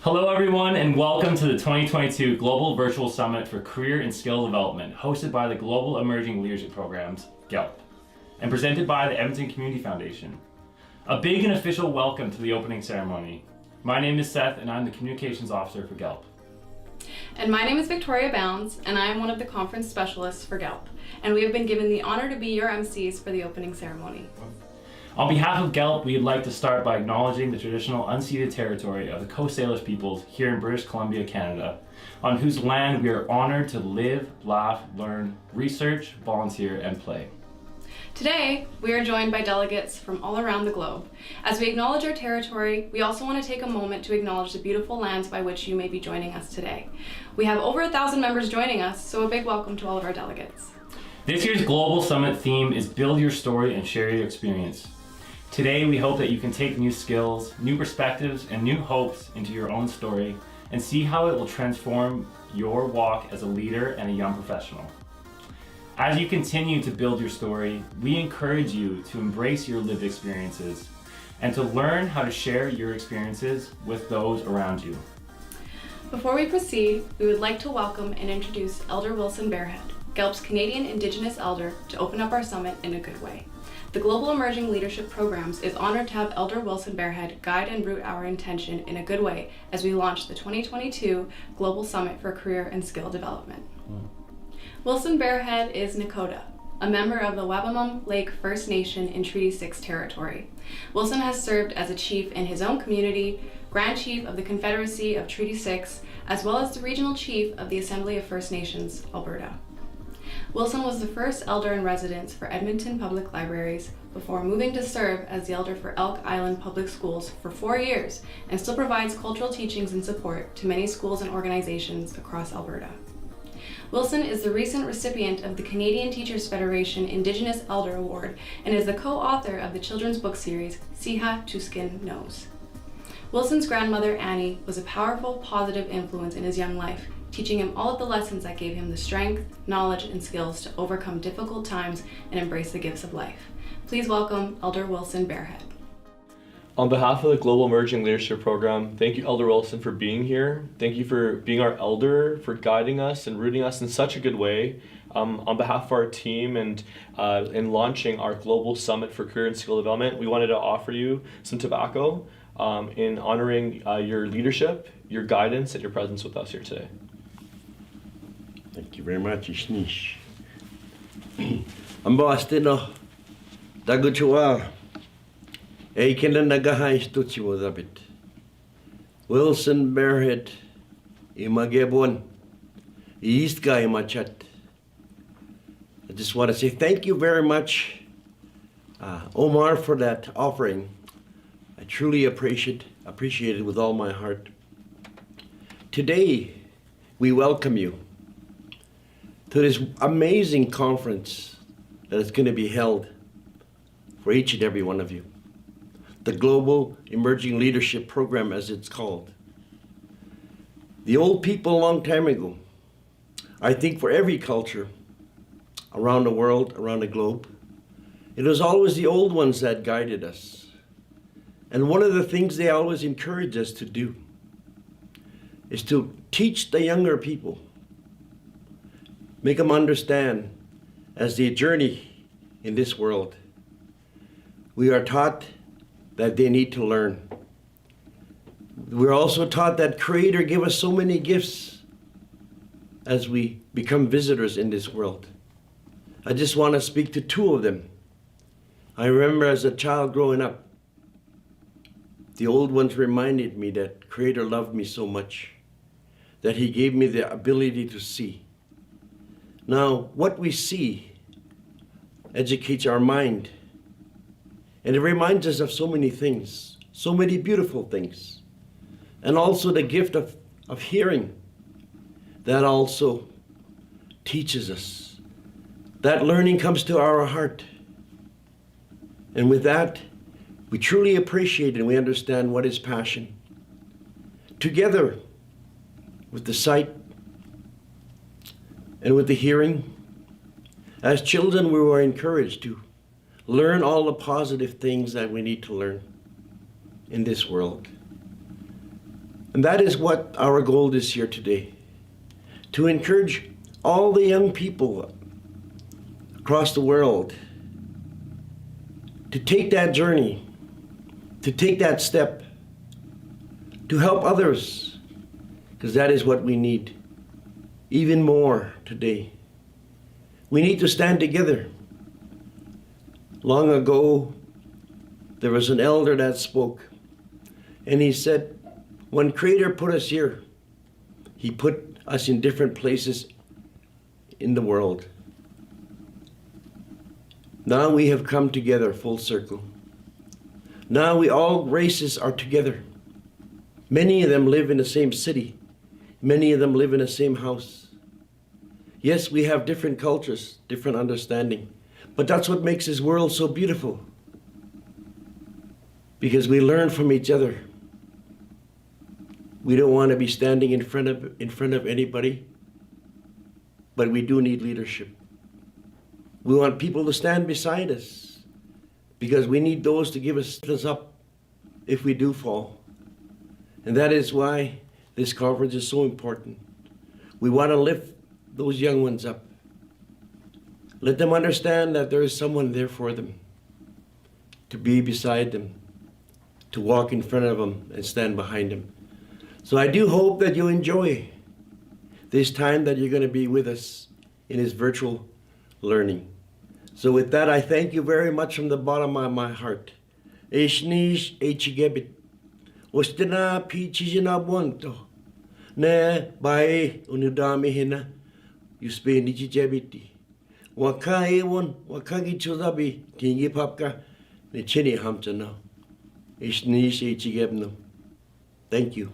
Hello everyone and welcome to the 2022 Global Virtual Summit for Career and Skill Development, hosted by the Global Emerging Leadership Programs, GELP, and presented by the Edmonton Community Foundation. A big and official welcome to the opening ceremony. My name is Seth and I'm the Communications Officer for GELP. And my name is Victoria Bounds and I am one of the conference specialists for GELP, and we have been given the honor to be your MCs for the opening ceremony. On behalf of GELP, we'd like to start by acknowledging the traditional unceded territory of the Coast Salish peoples here in British Columbia, Canada, on whose land we are honored to live, laugh, learn, research, volunteer, and play. Today, we are joined by delegates from all around the globe. As we acknowledge our territory, we also want to take a moment to acknowledge the beautiful lands by which you may be joining us today. We have over 1,000 members joining us, so a big welcome to all of our delegates. This year's Global Summit theme is Build Your Story and Share Your Experience. Today, we hope that you can take new skills, new perspectives, and new hopes into your own story and see how it will transform your walk as a leader and a young professional. As you continue to build your story, we encourage you to embrace your lived experiences and to learn how to share your experiences with those around you. Before we proceed, we would like to welcome and introduce Elder Wilson Barehead, GELP's Canadian Indigenous Elder, to open up our summit in a good way. The Global Emerging Leadership Programs is honored to have Elder Wilson Barehead guide and root our intention in a good way as we launch the 2022 Global Summit for Career and Skill Development. Wilson Barehead is Nakota, a member of the Wabanum Lake First Nation in Treaty 6 territory. Wilson has served as a chief in his own community, Grand Chief of the Confederacy of Treaty 6, as well as the Regional Chief of the Assembly of First Nations, Alberta. Wilson was the first elder in residence for Edmonton Public Libraries before moving to serve as the elder for Elk Island Public Schools for 4 years and still provides cultural teachings and support to many schools and organizations across Alberta. Wilson is the recent recipient of the Canadian Teachers Federation Indigenous Elder Award and is the co-author of the children's book series Siha Tuskin Knows. Wilson's grandmother Annie was a powerful, positive influence in his young life, teaching him all of the lessons that gave him the strength, knowledge, and skills to overcome difficult times and embrace the gifts of life. Please welcome Elder Wilson Barehead. On behalf of the Global Emerging Leadership Program, thank you, Elder Wilson, for being here. Thank you for being our elder, for guiding us and rooting us in such a good way. On behalf of our team and in launching our Global Summit for Career and Skill Development, we wanted to offer you some tobacco in honoring your leadership, your guidance, and your presence with us here today. Thank you very much, Ishnish. Amba astino daguchua. Ei kena nagaha istuchi wadabit. Wilson Barehead imagebon. Iistka imachat. I just want to say thank you very much, Omar, for that offering. I truly appreciate it with all my heart. Today, we welcome you to this amazing conference that is going to be held for each and every one of you. The Global Emerging Leadership Program, as it's called. The old people a long time ago, I think for every culture around the world, around the globe, it was always the old ones that guided us. And one of the things they always encourage us to do is to teach the younger people, make them understand as they journey in this world. We are taught that they need to learn. We're also taught that Creator gave us so many gifts as we become visitors in this world. I just want to speak to two of them. I remember as a child growing up, the old ones reminded me that Creator loved me so much that He gave me the ability to see. Now, what we see educates our mind, and it reminds us of so many things, so many beautiful things, and also the gift of hearing that also teaches us. That learning comes to our heart, and with that, we truly appreciate and we understand what is passion. Together with the sight and with the hearing, as children we were encouraged to learn all the positive things that we need to learn in this world. And that is what our goal is here today, to encourage all the young people across the world to take that journey, to take that step, to help others, because that is what we need even more today. We need to stand together. Long ago, there was an elder that spoke, and he said, when Creator put us here, He put us in different places in the world. Now we have come together full circle. Now all races are together. Many of them live in the same city. Many of them live in the same house. Yes, we have different cultures, different understanding, but that's what makes this world so beautiful. Because we learn from each other. We don't want to be standing in front of anybody, but we do need leadership. We want people to stand beside us, because we need those to give us up if we do fall. And that is why this conference is so important. We want to lift those young ones up. Let them understand that there is someone there for them, to be beside them, to walk in front of them and stand behind them. So I do hope that you enjoy this time that you're going to be with us in this virtual learning. So with that, I thank you very much from the bottom of my heart. Eshnish echigebit. Ostina pichijina bonto. Ne bae unudami hina. Yuspe nichijebiti. Wakai won wakagi chudabi tingi papka ne chini hamchana. Eshnish echigebno. Thank you.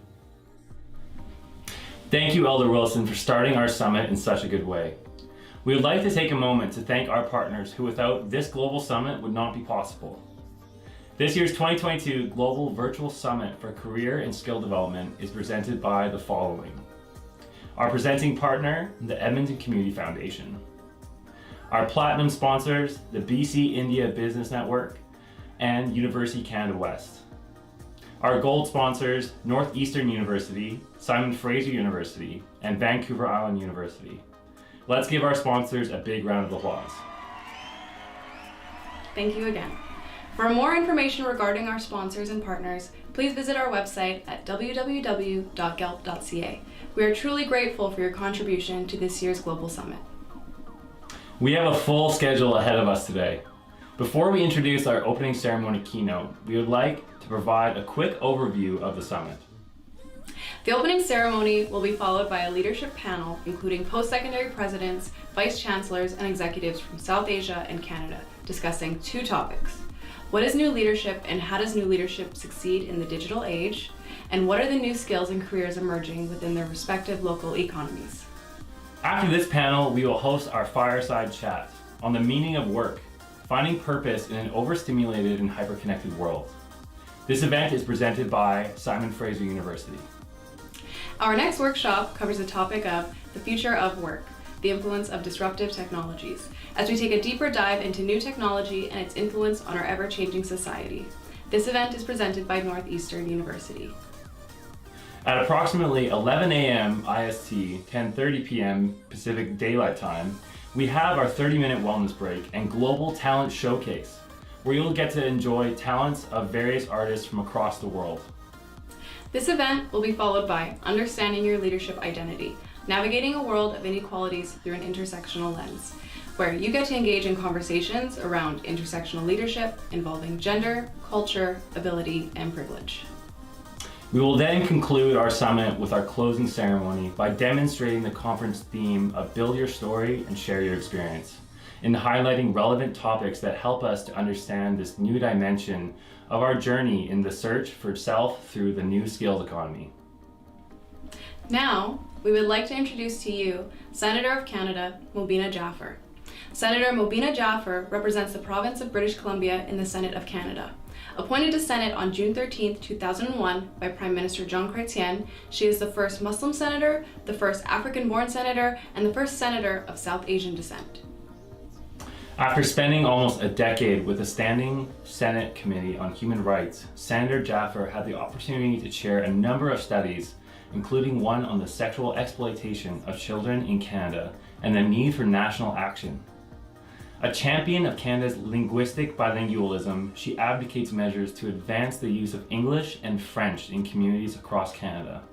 Thank you, Elder Wilson, for starting our summit in such a good way. We would like to take a moment to thank our partners who without this global summit would not be possible. This year's 2022 Global Virtual Summit for Career and Skill Development is presented by the following. Our presenting partner, the Edmonton Community Foundation. Our platinum sponsors, the BC India Business Network and University Canada West. Our gold sponsors, Northeastern University, Simon Fraser University, and Vancouver Island University. Let's give our sponsors a big round of applause. Thank you again. For more information regarding our sponsors and partners, please visit our website at www.gelp.ca. We are truly grateful for your contribution to this year's Global Summit. We have a full schedule ahead of us today. Before we introduce our opening ceremony keynote, we would like to provide a quick overview of the summit. The opening ceremony will be followed by a leadership panel including post-secondary presidents, vice chancellors, and executives from South Asia and Canada discussing two topics. What is new leadership and how does new leadership succeed in the digital age? And what are the new skills and careers emerging within their respective local economies? After this panel, we will host our fireside chat on the meaning of work, finding purpose in an overstimulated and hyperconnected world. This event is presented by Simon Fraser University. Our next workshop covers the topic of the future of work, the influence of disruptive technologies, as we take a deeper dive into new technology and its influence on our ever-changing society. This event is presented by Northeastern University. At approximately 11 a.m. IST, 10:30 p.m. Pacific Daylight Time, we have our 30-minute wellness break and global talent showcase, where you'll get to enjoy talents of various artists from across the world. This event will be followed by Understanding Your Leadership Identity, Navigating a World of Inequalities Through an Intersectional Lens, where you get to engage in conversations around intersectional leadership involving gender, culture, ability, and privilege. We will then conclude our summit with our closing ceremony by demonstrating the conference theme of Build Your Story and Share Your Experience, and highlighting relevant topics that help us to understand this new dimension of our journey in the search for self through the new skills economy. Now, we would like to introduce to you Senator of Canada, Mobina Jaffer. Senator Mobina Jaffer represents the province of British Columbia in the Senate of Canada. Appointed to Senate on June 13, 2001 by Prime Minister John Chrétien, she is the first Muslim senator, the first African-born senator, and the first senator of South Asian descent. After spending almost a decade with the Standing Senate Committee on Human Rights, Senator Jaffer had the opportunity to chair a number of studies, including one on the sexual exploitation of children in Canada and the need for national action. A champion of Canada's linguistic bilingualism, she advocates measures to advance the use of English and French in communities across Canada.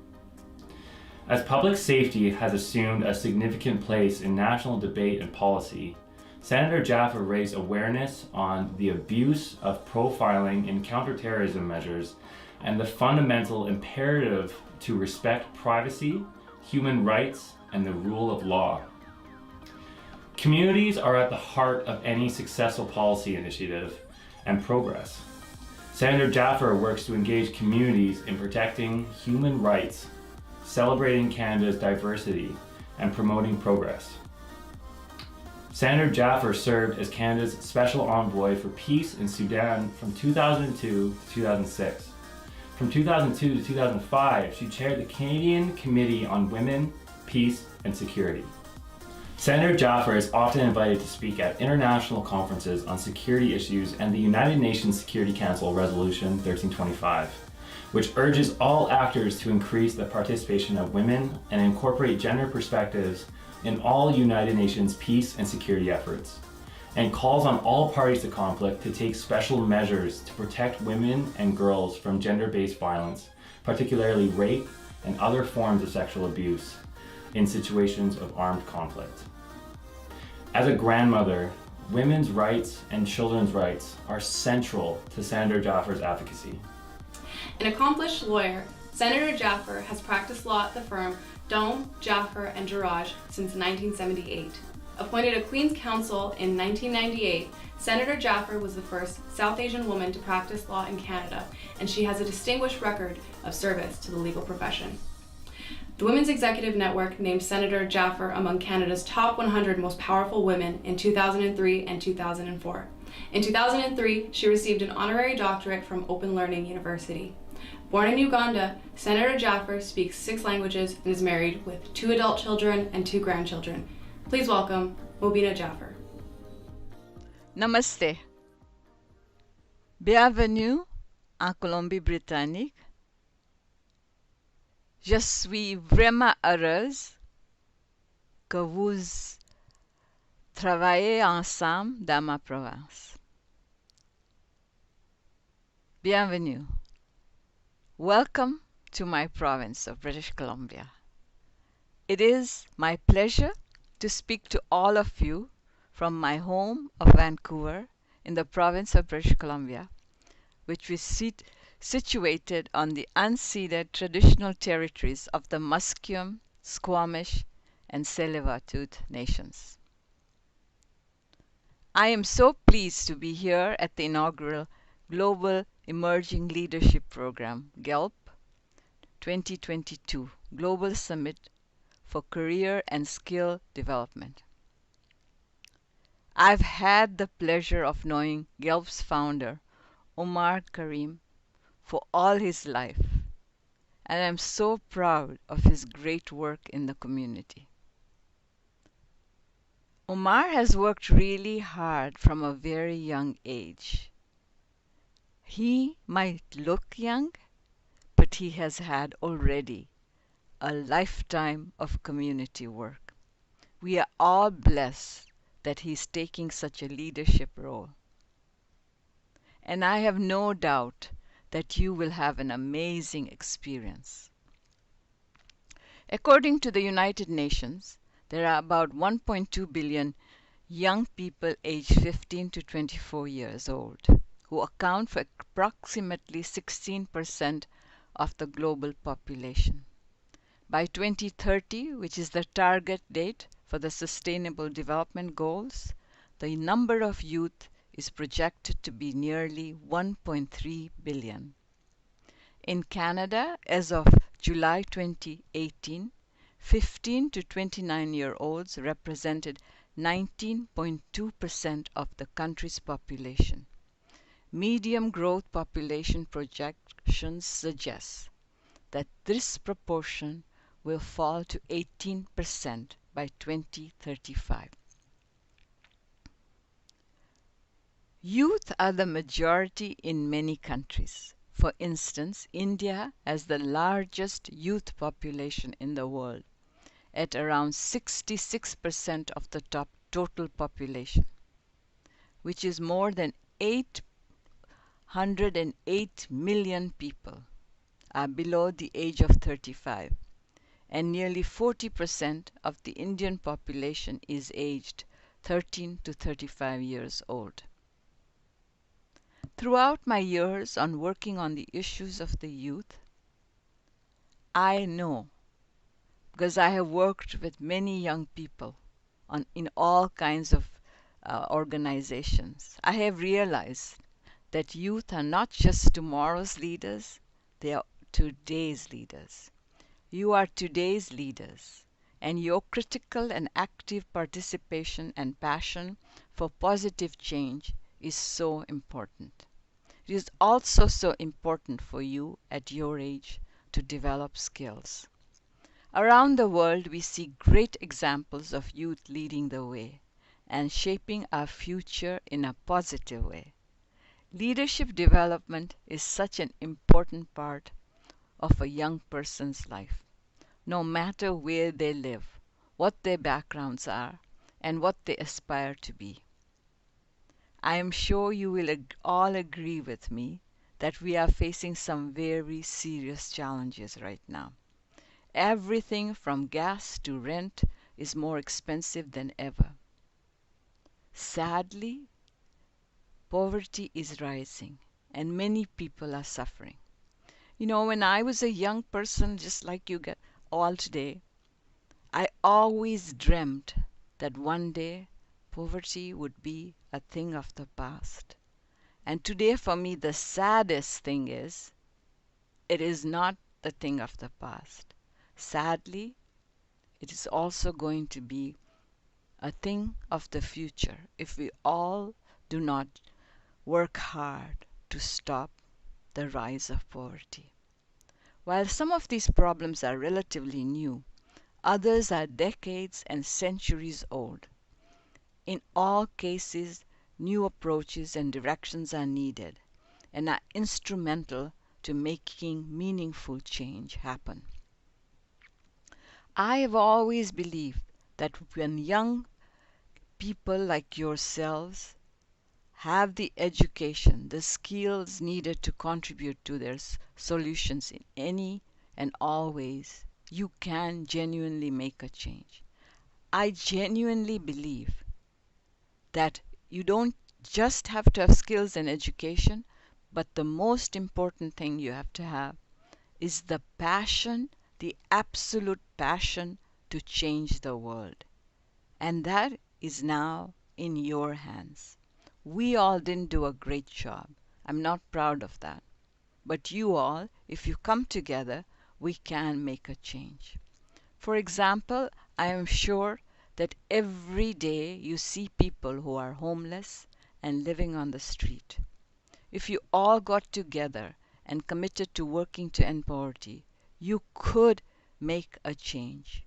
As public safety has assumed a significant place in national debate and policy, Senator Jaffer raised awareness on the abuse of profiling in counterterrorism measures and the fundamental imperative to respect privacy, human rights, and the rule of law. Communities are at the heart of any successful policy initiative and progress. Senator Jaffer works to engage communities in protecting human rights, celebrating Canada's diversity, and promoting progress. Senator Jaffer served as Canada's Special Envoy for Peace in Sudan from 2002 to 2006. From 2002 to 2005, she chaired the Canadian Committee on Women, Peace, and Security. Senator Jaffer is often invited to speak at international conferences on security issues and the United Nations Security Council Resolution 1325, which urges all actors to increase the participation of women and incorporate gender perspectives in all United Nations peace and security efforts, and calls on all parties to conflict to take special measures to protect women and girls from gender-based violence, particularly rape and other forms of sexual abuse in situations of armed conflict. As a grandmother, women's rights and children's rights are central to Senator Jaffer's advocacy. An accomplished lawyer, Senator Jaffer has practiced law at the firm Dome, Jaffer, and Girage since 1978. Appointed a Queen's Counsel in 1998, Senator Jaffer was the first South Asian woman to practice law in Canada, and she has a distinguished record of service to the legal profession. The Women's Executive Network named Senator Jaffer among Canada's top 100 most powerful women in 2003 and 2004. In 2003, she received an honorary doctorate from Open Learning University. Born in Uganda, Senator Jaffer speaks 6 languages and is married with 2 adult children and 2 grandchildren. Please welcome Mobina Jaffer. Namaste. Bienvenue en Colombie-Britannique. Je suis vraiment heureuse que vous travaillez ensemble dans ma province. Bienvenue. Welcome to my province of British Columbia. It is my pleasure to speak to all of you from my home of Vancouver in the province of British Columbia, which is situated on the unceded traditional territories of the Musqueam, Squamish, and Tsleil-Waututh nations. I am so pleased to be here at the inaugural Global Emerging Leadership Program, GELP 2022 Global Summit for Career and Skill Development. I've had the pleasure of knowing GELP's founder, Omar Karim, for all his life, and I'm so proud of his great work in the community. Omar has worked really hard from a very young age. He might look young, but he has had already a lifetime of community work. We are all blessed that he's taking such a leadership role. And I have no doubt that you will have an amazing experience. According to the United Nations, there are about 1.2 billion young people aged 15 to 24 years old, who account for approximately 16% of the global population. By 2030, which is the target date for the Sustainable Development Goals, the number of youth is projected to be nearly 1.3 billion. In Canada, as of July 2018, 15 to 29-year-olds represented 19.2% of the country's population. Medium growth population projections suggest that this proportion will fall to 18% by 2035. Youth are the majority in many countries. For instance, India has the largest youth population in the world, at around 66% of the total population, which is more than 808 million people are below the age of 35, and nearly 40% of the Indian population is aged 13 to 35 years old. Throughout my years on working on the issues of the youth, I know, because I have worked with many young people in all kinds of organizations, I have realized that youth are not just tomorrow's leaders, they are today's leaders. You are today's leaders, and your critical and active participation and passion for positive change is so important. It is also so important for you at your age to develop skills. Around the world, we see great examples of youth leading the way and shaping our future in a positive way. Leadership development is such an important part of a young person's life, no matter where they live, what their backgrounds are, and what they aspire to be. I am sure you will all agree with me that we are facing some very serious challenges right now. Everything from gas to rent is more expensive than ever. Sadly, poverty is rising and many people are suffering. You know, when I was a young person, just like you get all today, I always dreamt that one day poverty would be a thing of the past. And today, for me, the saddest thing is it is not the thing of the past. Sadly, it is also going to be a thing of the future if we all do not work hard to stop the rise of poverty. While some of these problems are relatively new, others are decades and centuries old. In all cases, new approaches and directions are needed and are instrumental to making meaningful change happen. I have always believed that when young people like yourselves have the education, the skills needed to contribute to their solutions in any and all ways, you can genuinely make a change. I genuinely believe that you don't just have to have skills and education, but the most important thing you have to have is the passion, the absolute passion to change the world. And that is now in your hands. We all didn't do a great job. I'm not proud of that. But you all, if you come together, we can make a change. For example, I am sure that every day you see people who are homeless and living on the street. If you all got together and committed to working to end poverty, you could make a change.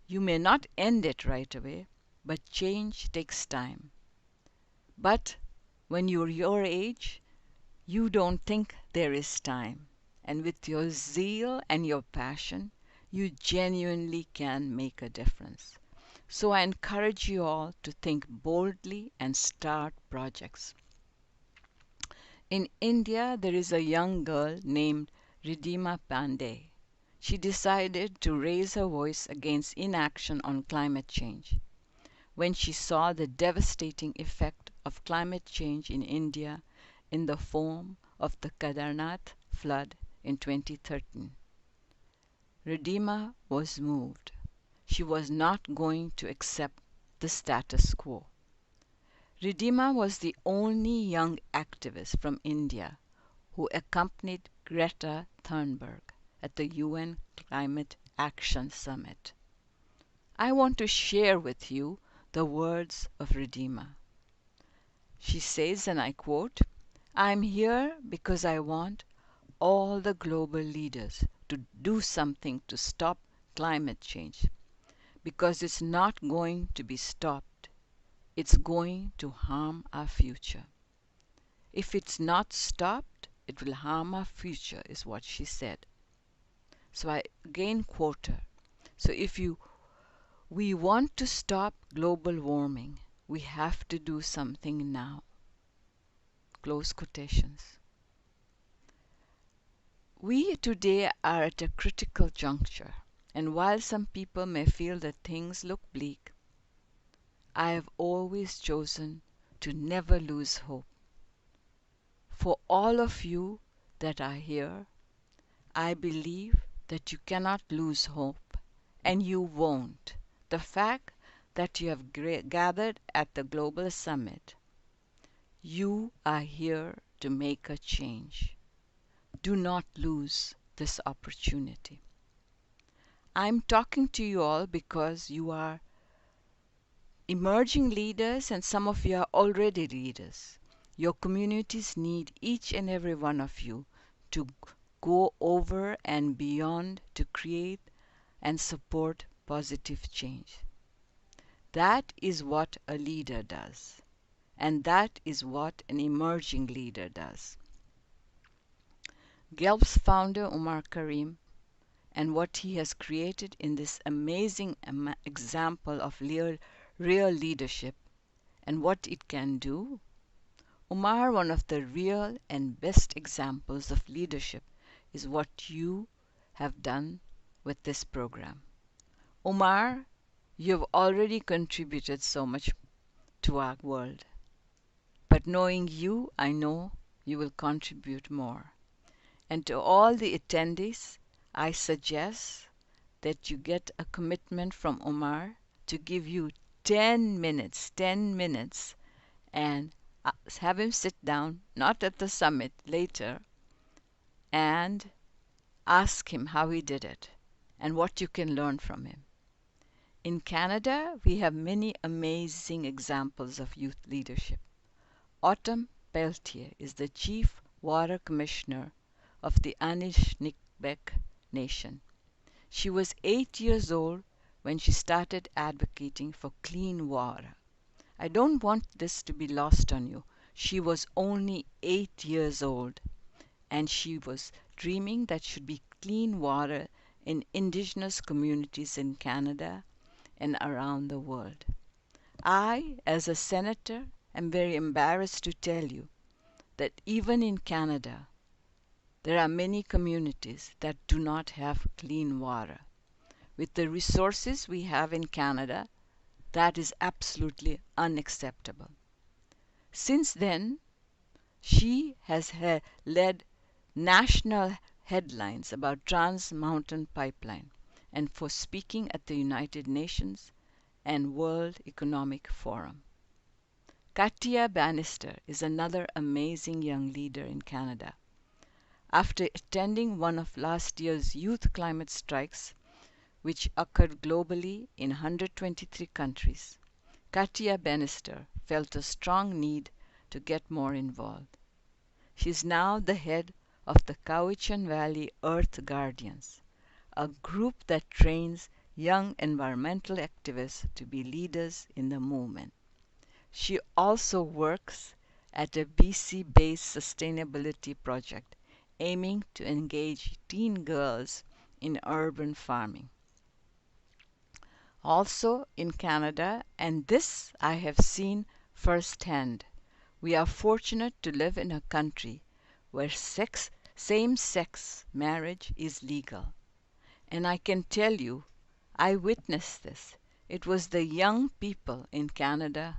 You may not end it right away, but change takes time. But when you're your age, you don't think there is time. And with your zeal and your passion, you genuinely can make a difference. So I encourage you all to think boldly and start projects. In India, there is a young girl named Ridhima Pandey. She decided to raise her voice against inaction on climate change when she saw the devastating effect of climate change in India in the form of the Kedarnath flood in 2013. Ridhima was moved. She was not going to accept the status quo. Ridhima was the only young activist from India who accompanied Greta Thunberg at the UN Climate Action Summit. I want to share with you the words of Ridhima. She says, and I quote, "I'm here because I want all the global leaders to do something to stop climate change, because it's not going to be stopped. It's going to harm our future. If it's not stopped, it will harm our future, is what she said. So I again quote her. So if we want to stop global warming, we have to do something now. Close quotations. We today are at a critical juncture, and while some people may feel that things look bleak, I have always chosen to never lose hope. For all of you that are here, I believe that you cannot lose hope, and you won't. The fact that you have gathered at the Global Summit, you are here to make a change. Do not lose this opportunity. I'm talking to you all because you are emerging leaders and some of you are already leaders. Your communities need each and every one of you to go over and beyond to create and support positive change. That is what a leader does, and that is what an emerging leader does. GELP's founder Omar Karim and what he has created in this amazing example of real leadership and what it can do. Omar, one of the real and best examples of leadership is what you have done with this program. Omar, you have already contributed so much to our world. But knowing you, I know you will contribute more. And to all the attendees, I suggest that you get a commitment from Omar to give you 10 minutes, and have him sit down, not at the summit, later, and ask him how he did it and what you can learn from him. In Canada, we have many amazing examples of youth leadership. Autumn Peltier is the Chief Water Commissioner of the Anishinaabeg Nation. She was 8 years old when she started advocating for clean water. I don't want this to be lost on you. She was only 8 years old, and she was dreaming that should be clean water in indigenous communities in Canada and around the world. I, as a senator, am very embarrassed to tell you that even in Canada, there are many communities that do not have clean water. With the resources we have in Canada, that is absolutely unacceptable. Since then, she has led national headlines about Trans Mountain Pipeline and for speaking at the United Nations and World Economic Forum. Katia Bannister is another amazing young leader in Canada. After attending one of last year's youth climate strikes, which occurred globally in 123 countries, Katia Bannister felt a strong need to get more involved. She is now the head of the Cowichan Valley Earth Guardians, a group that trains young environmental activists to be leaders in the movement. She also works at a BC-based sustainability project aiming to engage teen girls in urban farming. Also in Canada, and this I have seen firsthand, we are fortunate to live in a country where same-sex marriage is legal. And I can tell you, I witnessed this. It was the young people in Canada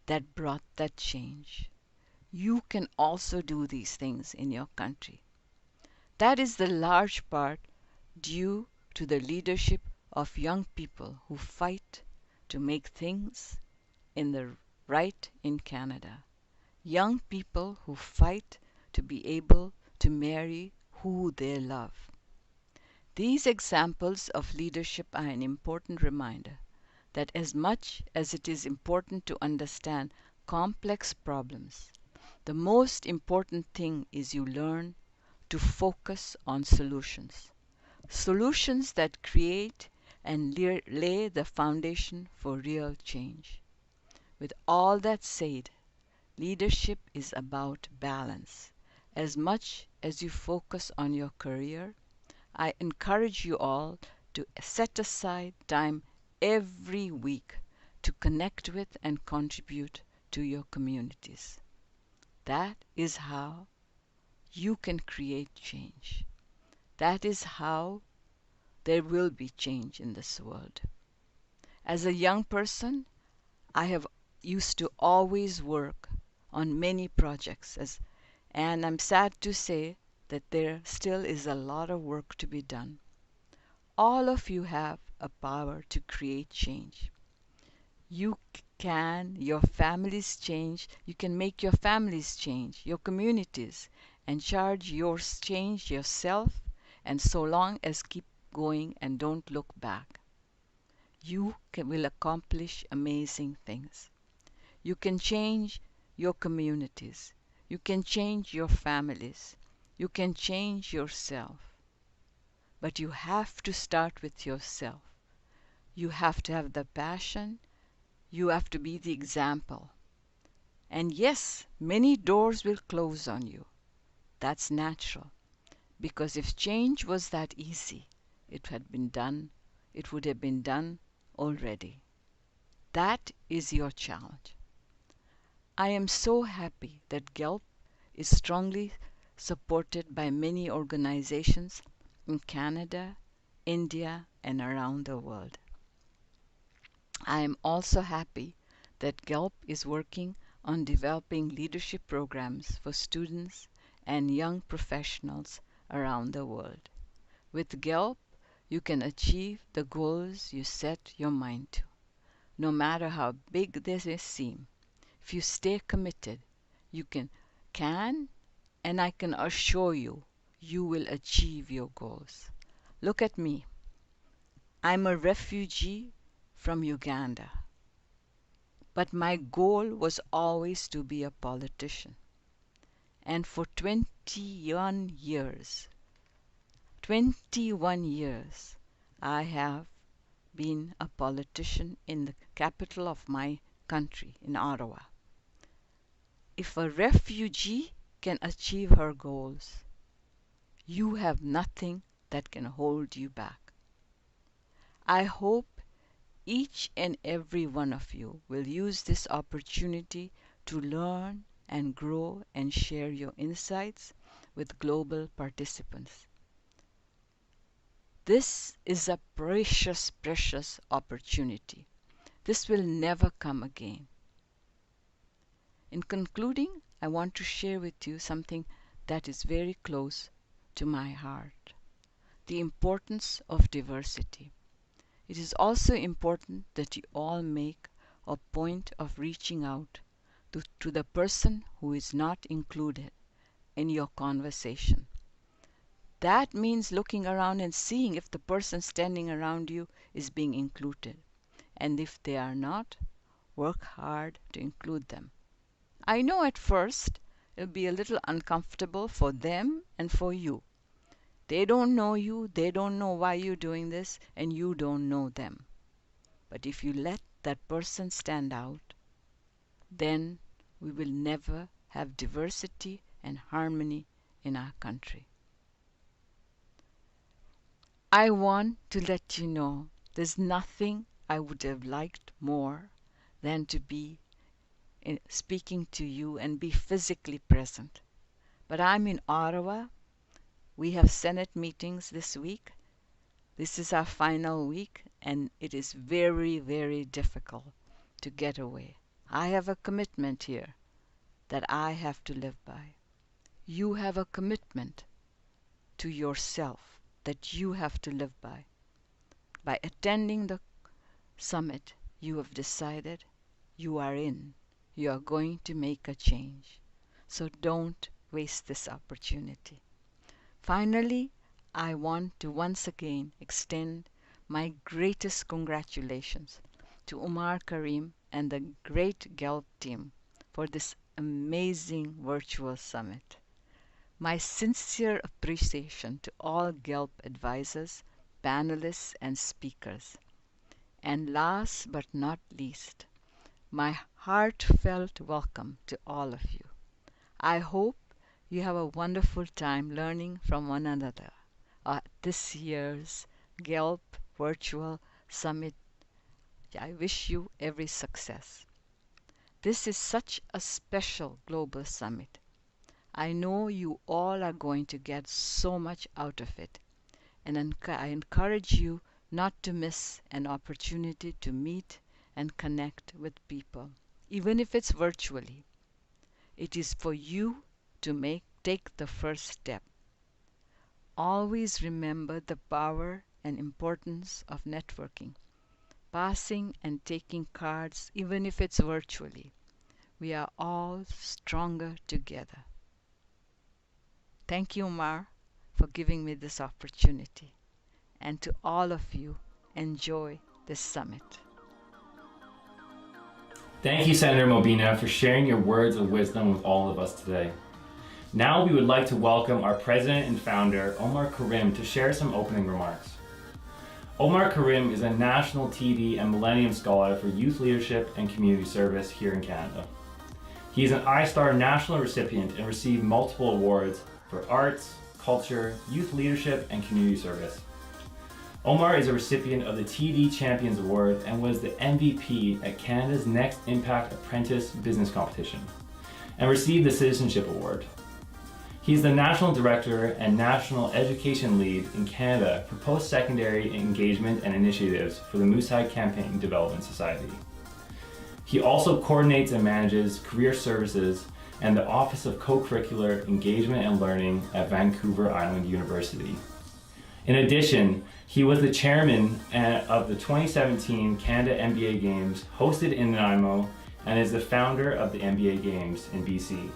that brought that change. You can also do these things in your country. That is the large part due to the leadership of young people who fight to make things right in Canada. Young people who fight to be able to marry who they love. These examples of leadership are an important reminder that as much as it is important to understand complex problems, the most important thing is you learn to focus on solutions. Solutions that create and lay the foundation for real change. With all that said, Leadership is about balance. As much as you focus on your career, I encourage you all to set aside time every week to connect with and contribute to your communities. That is how you can create change. That is how there will be change in this world. As a young person, I have used to always work on many projects, and I'm sad to say that there still is a lot of work to be done. All of you have a power to create change. You your families change, you can make your families change, your communities, and change yourself, and so long as keep going and don't look back. Will accomplish amazing things. You can change your communities. You can change your families. You can change yourself. But you have to start with yourself. You have to have the passion. You have to be the example. And yes, many doors will close on you. That's natural. Because if change was that easy, it would have been done already. That is your challenge. I am so happy that GELP is strongly supported by many organizations in Canada, India, and around the world. I am also happy that GELP is working on developing leadership programs for students and young professionals around the world. With GELP, you can achieve the goals you set your mind to, no matter how big they may seem. If you stay committed, you can, and I can assure you, you will achieve your goals. Look at me. I'm a refugee from Uganda, but my goal was always to be a politician. And for 21 years, I have been a politician in the capital of my country, in Ottawa. If a refugee can achieve her goals, you have nothing that can hold you back. I hope each and every one of you will use this opportunity to learn and grow and share your insights with global participants. This is a precious, precious opportunity. This will never come again. In concluding, I want to share with you something that is very close to my heart: the importance of diversity. It is also important that you all make a point of reaching out to the person who is not included in your conversation. That means looking around and seeing if the person standing around you is being included. And if they are not, work hard to include them. I know at first it'll be a little uncomfortable for them and for you. They don't know you, they don't know why you're doing this, and you don't know them. But if you let that person stand out, then we will never have diversity and harmony in our country. I want to let you know there's nothing I would have liked more than to be speaking to you and be physically present. But I'm in Ottawa. We have Senate meetings this week. This is our final week, and it is very, very difficult to get away. I have a commitment here that I have to live by. You have a commitment to yourself that you have to live by. By attending the summit, you have decided you are in. You are going to make a change. So don't waste this opportunity. Finally, I want to once again extend my greatest congratulations to Omar Karim and the great GELP team for this amazing virtual summit. My sincere appreciation to all GELP advisors, panelists, and speakers. And last but not least, my heartfelt welcome to all of you. I hope you have a wonderful time learning from one another at this year's GELP Virtual Summit. I wish you every success. This is such a special global summit. I know you all are going to get so much out of it, and I encourage you not to miss an opportunity to meet and connect with people, even if it's virtually. It is for you to take the first step. Always remember the power and importance of networking, passing and taking cards, even if it's virtually. We are all stronger together. Thank you, Omar, for giving me this opportunity. And to all of you, enjoy this summit. Thank you, Senator Mobina, for sharing your words of wisdom with all of us today. Now we would like to welcome our president and founder, Omar Karim, to share some opening remarks. Omar Karim is a National TD and Millennium Scholar for Youth Leadership and Community Service here in Canada. He is an I-Star National recipient and received multiple awards for arts, culture, youth leadership, and community service. Omar is a recipient of the TD Champions Award and was the MVP at Canada's Next Impact Apprentice Business Competition and received the Citizenship Award. He is the National Director and National Education Lead in Canada for Post-Secondary Engagement and Initiatives for the Moosehead Campaign Development Society. He also coordinates and manages career services and the Office of Co-Curricular Engagement and Learning at Vancouver Island University. In addition, he was the chairman of the 2017 Canada NBA Games hosted in Nanaimo and is the founder of the NBA Games in BC.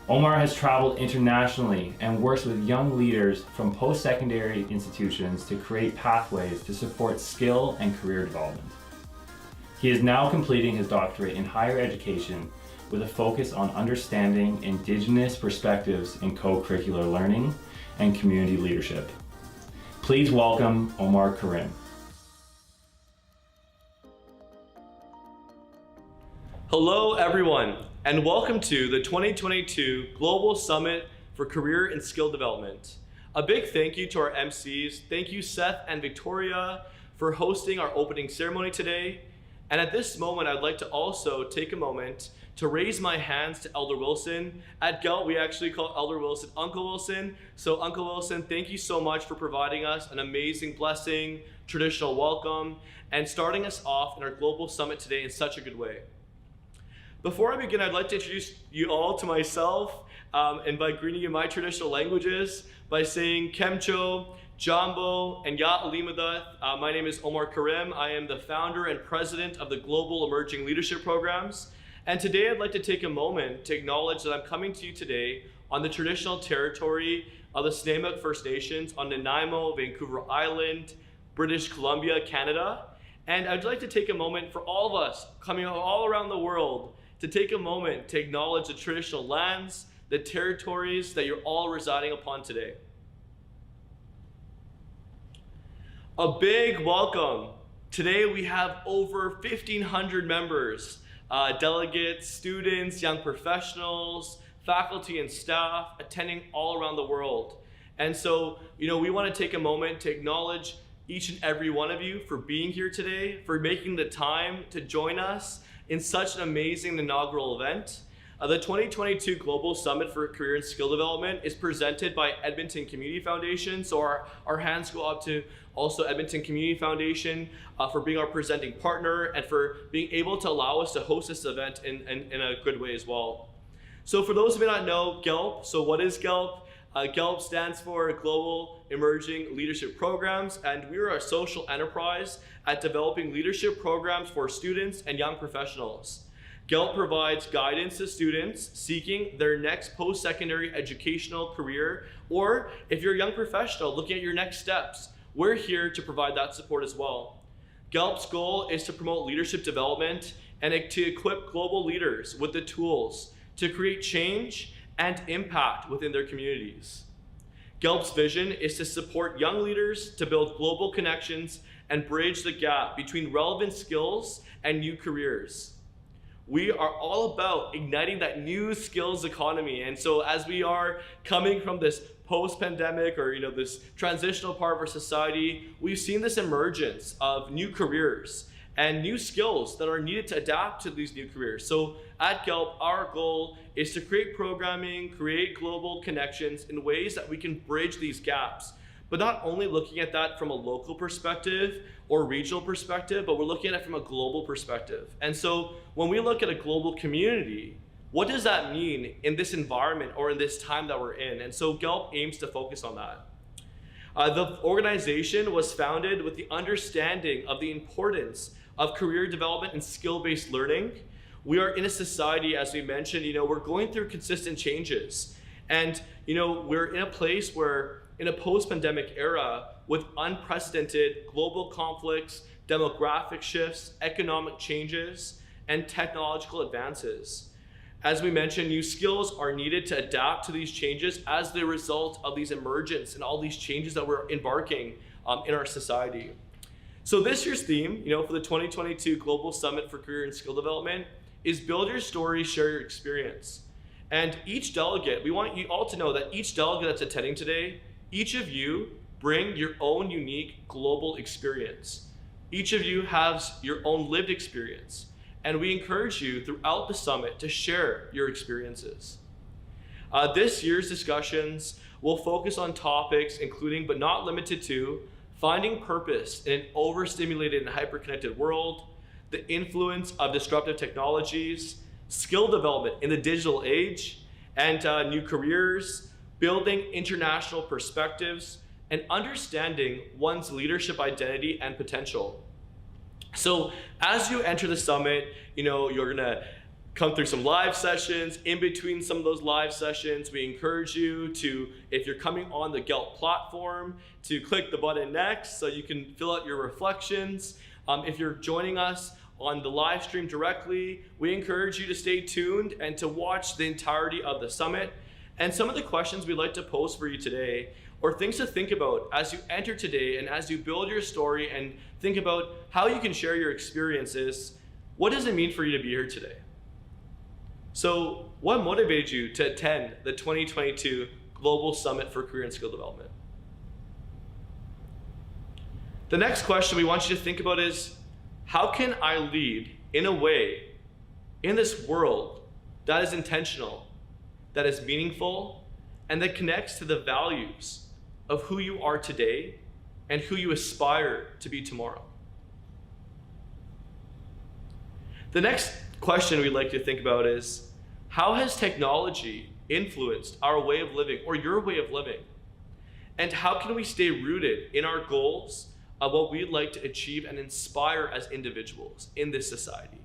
Omar has traveled internationally and works with young leaders from post-secondary institutions to create pathways to support skill and career development. He is now completing his doctorate in higher education with a focus on understanding Indigenous perspectives in co-curricular learning and community leadership. Please welcome Omar Karim. Hello, everyone, and welcome to the 2022 Global Summit for Career and Skill Development. A big thank you to our MCs. Thank you, Seth and Victoria, for hosting our opening ceremony today. And at this moment, I'd like to also take a moment to raise my hands to Elder Wilson. At GELT, we actually call Elder Wilson Uncle Wilson. So Uncle Wilson, thank you so much for providing us an amazing blessing, traditional welcome, and starting us off in our Global Summit today in such a good way. Before I begin, I'd like to introduce you all to myself and by greeting you in my traditional languages by saying Kemcho, Jambo, and Ya Alimadath. My name is Omar Karim. I am the founder and president of the Global Emerging Leadership Programs. And today I'd like to take a moment to acknowledge that I'm coming to you today on the traditional territory of the Snuneymuxw First Nations on Nanaimo, Vancouver Island, British Columbia, Canada. And I'd like to take a moment for all of us coming all around the world to take a moment to acknowledge the traditional lands, the territories that you're all residing upon today. A big welcome. Today we have over 1,500 members, delegates, students, young professionals, faculty and staff attending all around the world. And so, we want to take a moment to acknowledge each and every one of you for being here today, for making the time to join us in such an amazing inaugural event. The 2022 Global Summit for Career and Skill Development is presented by Edmonton Community Foundation. So our hands go up to also Edmonton Community Foundation for being our presenting partner and for being able to allow us to host this event in a good way as well. So for those who may not know GELP, so what is GELP? GELP stands for Global Emerging Leadership Programs, and we are a social enterprise at developing leadership programs for students and young professionals. GELP provides guidance to students seeking their next post-secondary educational career, or if you're a young professional looking at your next steps, we're here to provide that support as well. GELP's goal is to promote leadership development and to equip global leaders with the tools to create change and impact within their communities. GELP's vision is to support young leaders to build global connections and bridge the gap between relevant skills and new careers. We are all about igniting that new skills economy. And so as we are coming from this post-pandemic or this transitional part of our society, we've seen this emergence of new careers and new skills that are needed to adapt to these new careers. So at Gelp, our goal is to create programming, create global connections in ways that we can bridge these gaps. But not only looking at that from a local perspective or regional perspective, but we're looking at it from a global perspective. And so when we look at a global community, what does that mean in this environment or in this time that we're in? And so Gelp aims to focus on that. The organization was founded with the understanding of the importance of career development and skill-based learning. We are in a society, as we mentioned, we're going through consistent changes. And, we're in a place where in a post-pandemic era with unprecedented global conflicts, demographic shifts, economic changes, and technological advances. As we mentioned, new skills are needed to adapt to these changes as the result of these emergence and all these changes that we're embarking in our society. So this year's theme, for the 2022 Global Summit for Career and Skill Development is Build Your Story, Share Your Experience. And each delegate, we want you all to know that each delegate that's attending today, each of you bring your own unique global experience. Each of you has your own lived experience. And we encourage you throughout the summit to share your experiences. This year's discussions will focus on topics including, but not limited to, finding purpose in an overstimulated and hyper-connected world, the influence of disruptive technologies, skill development in the digital age, and new careers, building international perspectives, and understanding one's leadership identity and potential. So as you enter the summit, you're gonna come through some live sessions. In between some of those live sessions, we encourage you to, if you're coming on the Gelp platform, to click the button next so you can fill out your reflections. If you're joining us on the live stream directly, we encourage you to stay tuned and to watch the entirety of the summit. And some of the questions we'd like to pose for you today, or things to think about as you enter today and as you build your story and think about how you can share your experiences, what does it mean for you to be here today? So what motivated you to attend the 2022 Global Summit for Career and Skill Development? The next question we want you to think about is, how can I lead in a way in this world that is intentional, that is meaningful, and that connects to the values of who you are today and who you aspire to be tomorrow? The next question we'd like to think about is, how has technology influenced our way of living or your way of living? And how can we stay rooted in our goals of what we'd like to achieve and inspire as individuals in this society?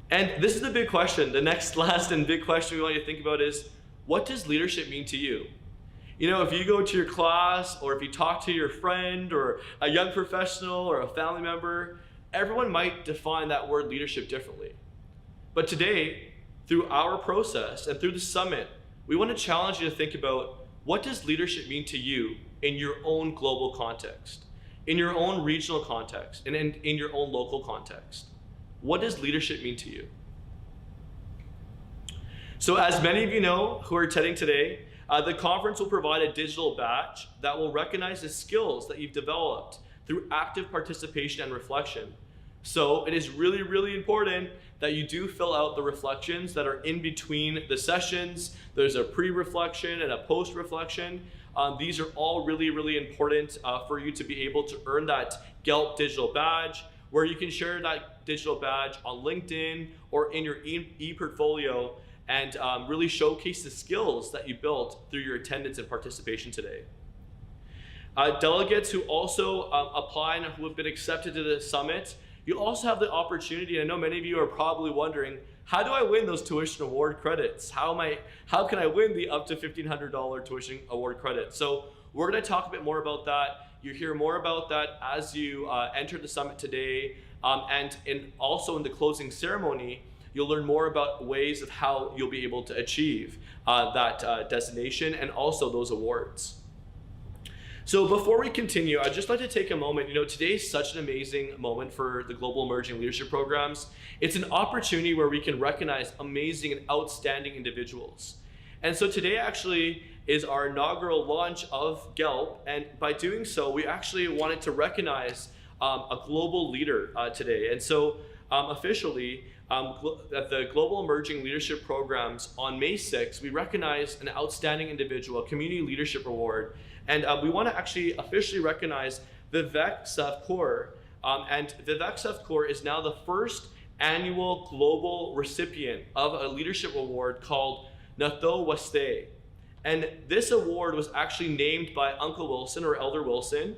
And this is the big question. The next last and big question we want you to think about is, what does leadership mean to you? If you go to your class or if you talk to your friend or a young professional or a family member, everyone might define that word leadership differently. But today, through our process and through the summit, we want to challenge you to think about, what does leadership mean to you in your own global context, in your own regional context, and in your own local context? What does leadership mean to you? So as many of you know who are attending today, the conference will provide a digital badge that will recognize the skills that you've developed through active participation and reflection. So it is really, really important that you do fill out the reflections that are in between the sessions. There's a pre-reflection and a post-reflection. These are all really, really important for you to be able to earn that Gelp digital badge, where you can share that digital badge on LinkedIn or in your e-portfolio and really showcase the skills that you built through your attendance and participation today. Delegates who also apply and who have been accepted to the summit, you also have the opportunity. I know many of you are probably wondering, how do I win those tuition award credits? How can I win the up to $1,500 tuition award credits? So we're going to talk a bit more about that. You hear more about that as you enter the summit today, and also in the closing ceremony, you'll learn more about ways of how you'll be able to achieve that designation and also those awards. So before we continue, I'd just like to take a moment. Today is such an amazing moment for the Global Emerging Leadership Programs. It's an opportunity where we can recognize amazing and outstanding individuals. And so today actually is our inaugural launch of GELP, and by doing so, we actually wanted to recognize a global leader today. And so officially, at the Global Emerging Leadership Programs on May 6th, we recognized an outstanding individual, a Community Leadership Award, and we want to actually officially recognize Vivek Savkor. And Vivek Savkor is now the first annual global recipient of a leadership award called Natho Waste. And this award was actually named by Uncle Wilson, or Elder Wilson,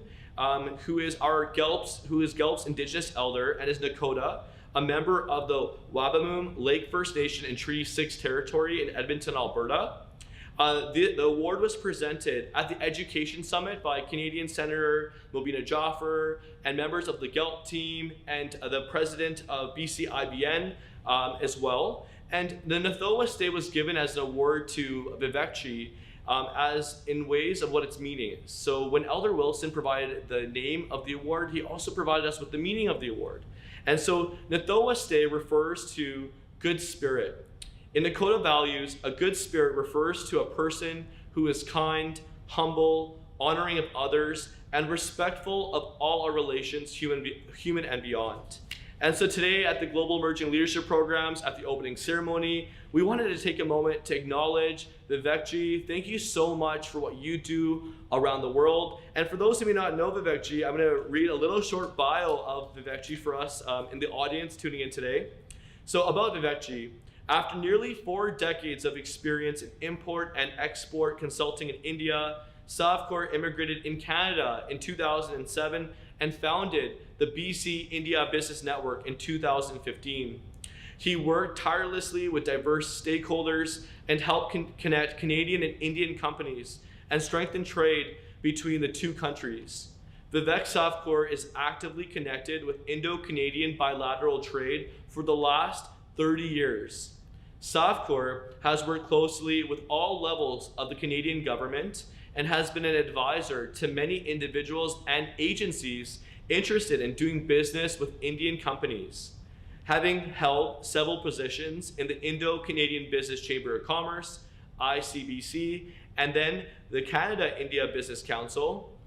who is GELP's Indigenous Elder and is Nakota, a member of the Wabamoom Lake First Nation and Treaty 6 territory in Edmonton, Alberta. The award was presented at the Education Summit by Canadian Senator Mobina Jaffer and members of the GELP team and the president of BC-IBN as well. And the Natho Waste was given as an award to Vivekji as in ways of what its meaning is. So when Elder Wilson provided the name of the award, he also provided us with the meaning of the award. And so Natho Waste refers to good spirit. In Nakota values, a good spirit refers to a person who is kind, humble, honoring of others, and respectful of all our relations, human and beyond. And so today at the Global Emerging Leadership Programs, at the opening ceremony, we wanted to take a moment to acknowledge Vivekji. Thank you so much for what you do around the world. And for those who may not know Vivekji, I'm going to read a little short bio of Vivekji for us in the audience tuning in today. So about Vivekji, after nearly 4 decades of experience in import and export consulting in India, Savkor immigrated in Canada in 2007 and founded the BC India Business Network in 2015. He worked tirelessly with diverse stakeholders and helped connect Canadian and Indian companies and strengthen trade between the two countries. Vivek Savkor is actively connected with Indo-Canadian bilateral trade for the last 30 years. Savkor has worked closely with all levels of the Canadian government and has been an advisor to many individuals and agencies interested in doing business with Indian companies. Having held several positions in the Indo-Canadian Business Chamber of Commerce, ICBC, and then the Canada-India Business Council,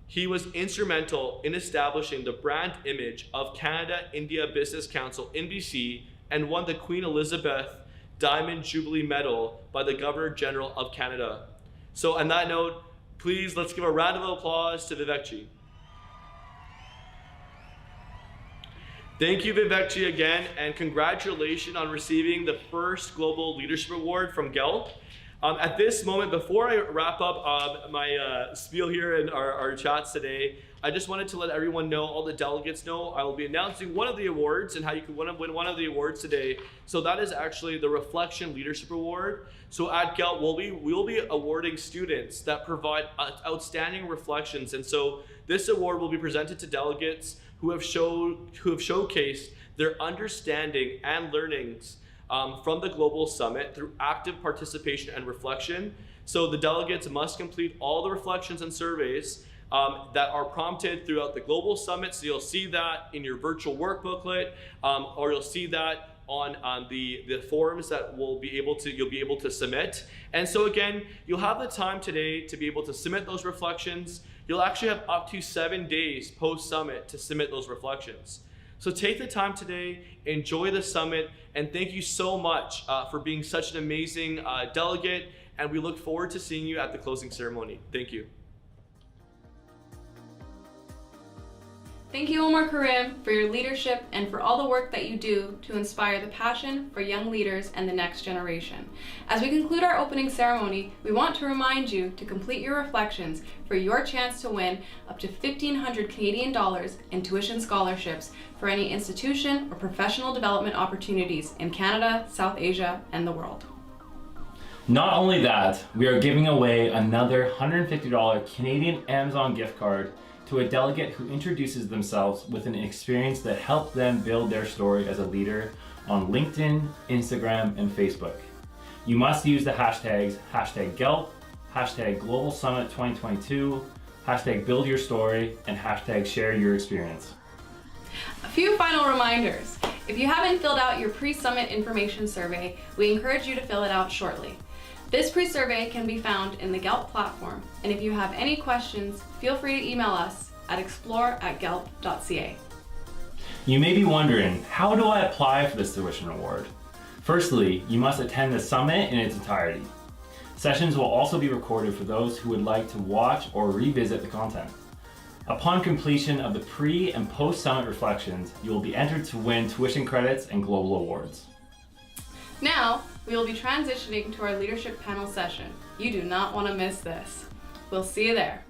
he was instrumental in establishing the brand image of Canada-India Business Council in BC and won the Queen Elizabeth Diamond Jubilee Medal by the Governor General of Canada. So on that note, please let's give a round of applause to Vivekji. Thank you, Vivekji, again, and congratulations on receiving the first Global Leadership Award from GELP. At this moment, before I wrap up my spiel here in our chats today, I just wanted to let everyone know, all the delegates know, I will be announcing one of the awards and how you can win one of the awards today. So that is actually the Reflection Leadership Award. So at GELP, we'll be awarding students that provide outstanding reflections. And so this award will be presented to delegates who have showcased their understanding and learnings from the Global Summit through active participation and reflection. So the delegates must complete all the reflections and surveys that are prompted throughout the Global Summit. So you'll see that in your virtual work booklet, or you'll see that on the forms that you'll be able to submit. And so again, you'll have the time today to be able to submit those reflections. You'll actually have up to 7 days post-summit to submit those reflections. So take the time today, enjoy the summit, and thank you so much for being such an amazing delegate, and we look forward to seeing you at the closing ceremony. Thank you. Thank you, Omar Karim, for your leadership and for all the work that you do to inspire the passion for young leaders and the next generation. As we conclude our opening ceremony, we want to remind you to complete your reflections for your chance to win up to $1,500 Canadian in tuition scholarships for any institution or professional development opportunities in Canada, South Asia, and the world. Not only that, we are giving away another $150 Canadian Amazon gift card to a delegate who introduces themselves with an experience that helped them build their story as a leader on LinkedIn, Instagram, and Facebook. You must use the hashtags #GELP, #Global Summit 2022, Build your story, and share your experience. A few final reminders. If you haven't filled out your pre-summit information survey, we encourage you to fill it out shortly. This pre-survey can be found in the GELP platform, and if you have any questions, feel free to email us at explore@gelp.ca. You may be wondering, how do I apply for this tuition award? Firstly, you must attend the summit in its entirety. Sessions will also be recorded for those who would like to watch or revisit the content. Upon completion of the pre- and post-summit reflections, you will be entered to win tuition credits and global awards. Now, we will be transitioning to our leadership panel session. You do not want to miss this. We'll see you there.